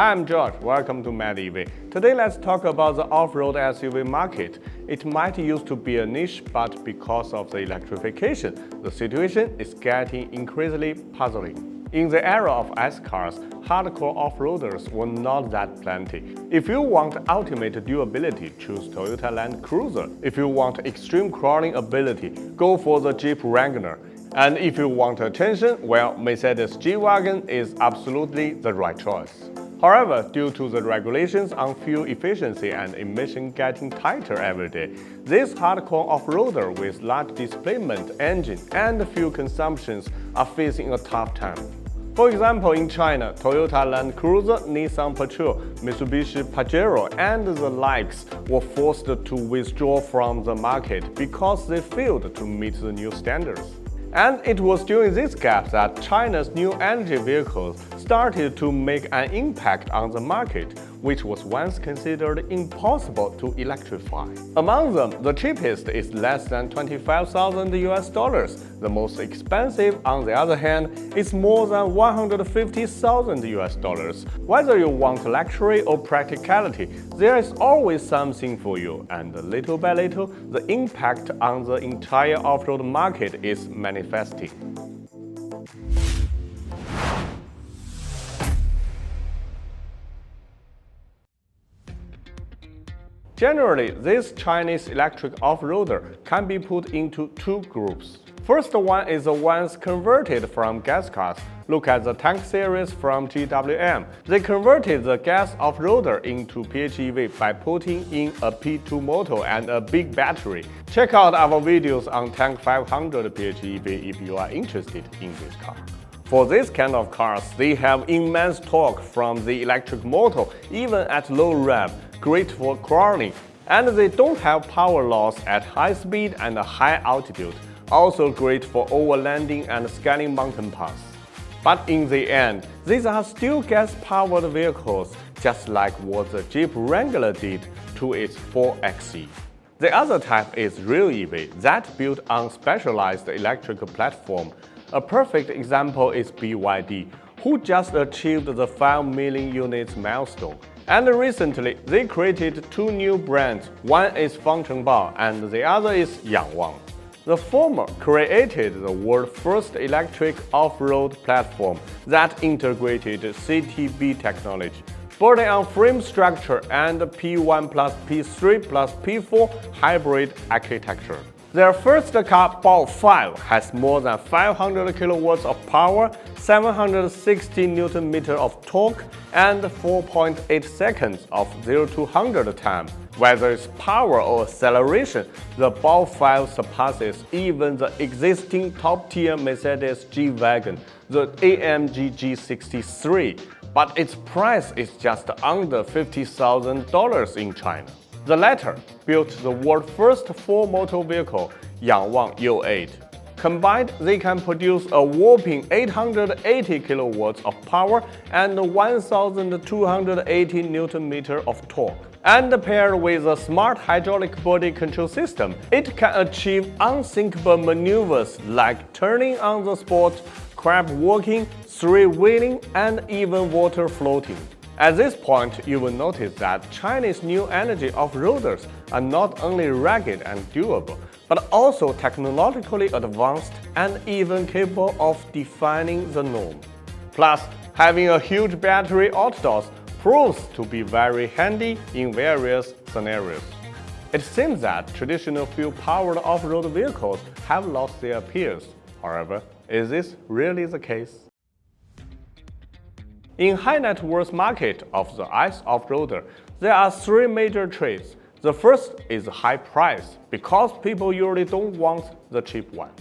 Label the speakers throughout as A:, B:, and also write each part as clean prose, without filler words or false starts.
A: Hi, I'm George. Welcome to MadEV. Today, let's talk about the off-road SUV market. It might used to be a niche, but because of the electrification, the situation is getting increasingly puzzling. In the era of ICE cars, hardcore off-roaders were not that plenty. If you want ultimate durability, choose Toyota Land Cruiser. If you want extreme crawling ability, go for the Jeep Wrangler. And if you want attention, well, Mercedes G-Wagon is absolutely the right choice. However, due to the regulations on fuel efficiency and emission getting tighter every day, this hardcore off-roader with large displacement engine and fuel consumptions are facing a tough time. For example, in China, Toyota Land Cruiser, Nissan Patrol, Mitsubishi Pajero, and the likes were forced to withdraw from the market because they failed to meet the new standards. And it was during this gap that China's new energy vehicles started to make an impact on the market, which was once considered impossible to electrify. Among them, the cheapest is less than $25,000. The most expensive, on the other hand, is more than $150,000. Whether you want luxury or practicality, there is always something for you, and little by little, the impact on the entire off-road market is manifesting. Generally, this Chinese electric off-roader can be put into two groups. First one is the ones converted from gas cars. Look at the tank series from GWM. They converted the gas off-roader into PHEV by putting in a P2 motor and a big battery. Check out our videos on Tank 500 PHEV if you are interested in this car. For this kind of cars, they have immense torque from the electric motor, even at low rev, great for crawling, and they don't have power loss at high speed and high altitude, also great for overlanding and scaling mountain paths. But in the end, these are still gas-powered vehicles, just like what the Jeep Wrangler did to its 4xe. The other type is real EV, that built on specialized electric platform. A perfect example is BYD, who just achieved the 5 million units milestone. And recently, they created two new brands. One is Fangchengbao and the other is Yangwang. The former created the world's first electric off-road platform that integrated CTB technology, building on frame structure and P1 plus P3 plus P4 hybrid architecture. Their first car, Bao 5, has more than 500 kilowatts of power, 760 Nm of torque, and 4.8 seconds of 0 to 100 time. Whether it's power or acceleration, the Bao 5 surpasses even the existing top-tier Mercedes G-Wagon, the AMG G63, but its price is just under $50,000 in China. The latter built the world's first four-motor vehicle, Yangwang U8. Combined, they can produce a whopping 880 kilowatts of power and 1,280 Nm of torque. And paired with a smart hydraulic body control system, it can achieve unthinkable maneuvers like turning on the spot, crab walking, three-wheeling, and even water floating. At this point, you will notice that Chinese new energy off-roaders are not only rugged and durable, but also technologically advanced and even capable of defining the norm. Plus, having a huge battery outdoors proves to be very handy in various scenarios. It seems that traditional fuel-powered off-road vehicles have lost their appeal. However, is this really the case? In high net worth market of the ICE off-roader, there are three major traits. The first is high price, because people usually don't want the cheap one.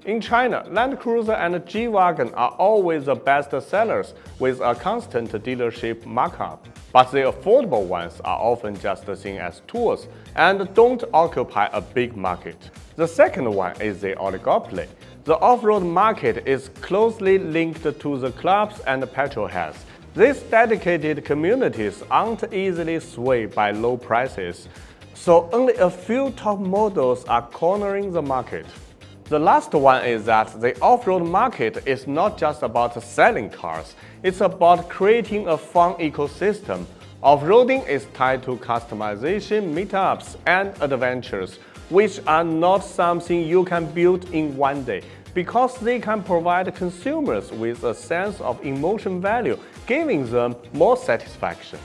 A: In China, Land Cruiser and G-Wagon are always the best sellers with a constant dealership markup. But the affordable ones are often just seen as tools and don't occupy a big market. The second one is the oligopoly. The off-road market is closely linked to the clubs and petrolheads. These dedicated communities aren't easily swayed by low prices, so only a few top models are cornering the market. The last one is that the off-road market is not just about selling cars, it's about creating a fun ecosystem. Off-roading is tied to customization, meetups, and adventures, which are not something you can build in one day, because they can provide consumers with a sense of emotion value, giving them more satisfaction.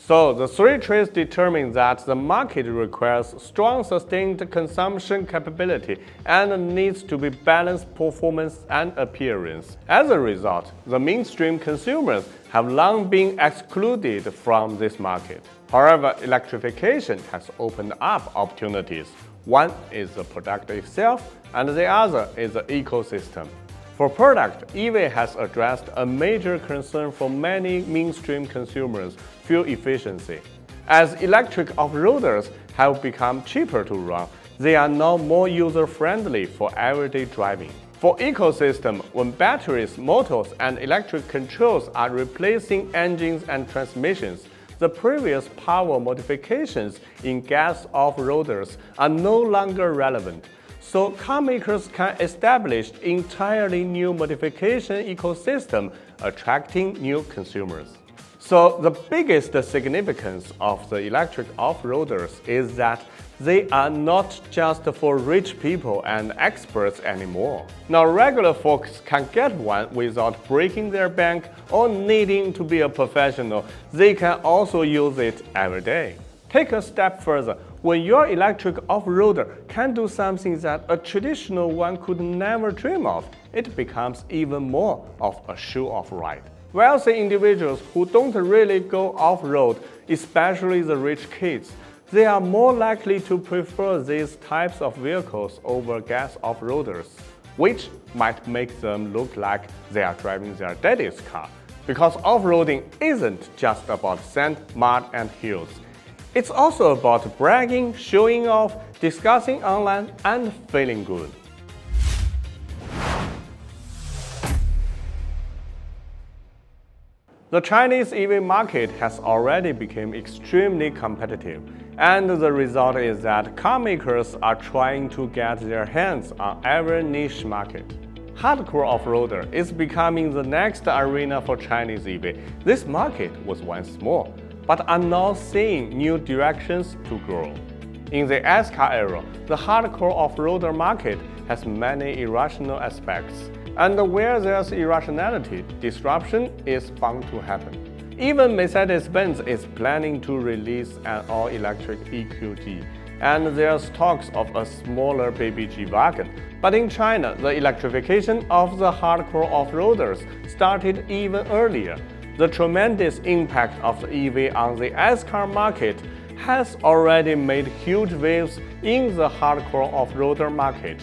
A: So, the three traits determine that the market requires strong sustained consumption capability and needs to be balanced performance and appearance. As a result, the mainstream consumers have long been excluded from this market. However, electrification has opened up opportunities. One is the product itself, and the other is the ecosystem. For product, EV has addressed a major concern for many mainstream consumers: fuel efficiency. As electric off-roaders have become cheaper to run, they are now more user-friendly for everyday driving. For ecosystem, when batteries, motors, and electric controls are replacing engines and transmissions, the previous power modifications in gas off-roaders are no longer relevant. So car makers can establish entirely new modification ecosystem, attracting new consumers. So the biggest significance of the electric off-roaders is that they are not just for rich people and experts anymore. Now regular folks can get one without breaking their bank or needing to be a professional. They can also use it every day. Take a step further. When your electric off-roader can do something that a traditional one could never dream of, it becomes even more of a show-off ride. Wealthy individuals who don't really go off-road, especially the rich kids, they are more likely to prefer these types of vehicles over gas off-roaders, which might make them look like they are driving their daddy's car. Because off-roading isn't just about sand, mud, and hills. It's also about bragging, showing off, discussing online, and feeling good. The Chinese EV market has already become extremely competitive, and the result is that car makers are trying to get their hands on every niche market. Hardcore off-roader is becoming the next arena for Chinese EV. This market was once small, but are now seeing new directions to grow. In the S-car era, the hardcore off-roader market has many irrational aspects, and where there's irrationality, disruption is bound to happen. Even Mercedes-Benz is planning to release an all-electric EQG, and there's talks of a smaller baby G-Wagon. But in China, the electrification of the hardcore off-roaders started even earlier. The tremendous impact of the EV on the S-car market has already made huge waves in the hardcore off-roader market.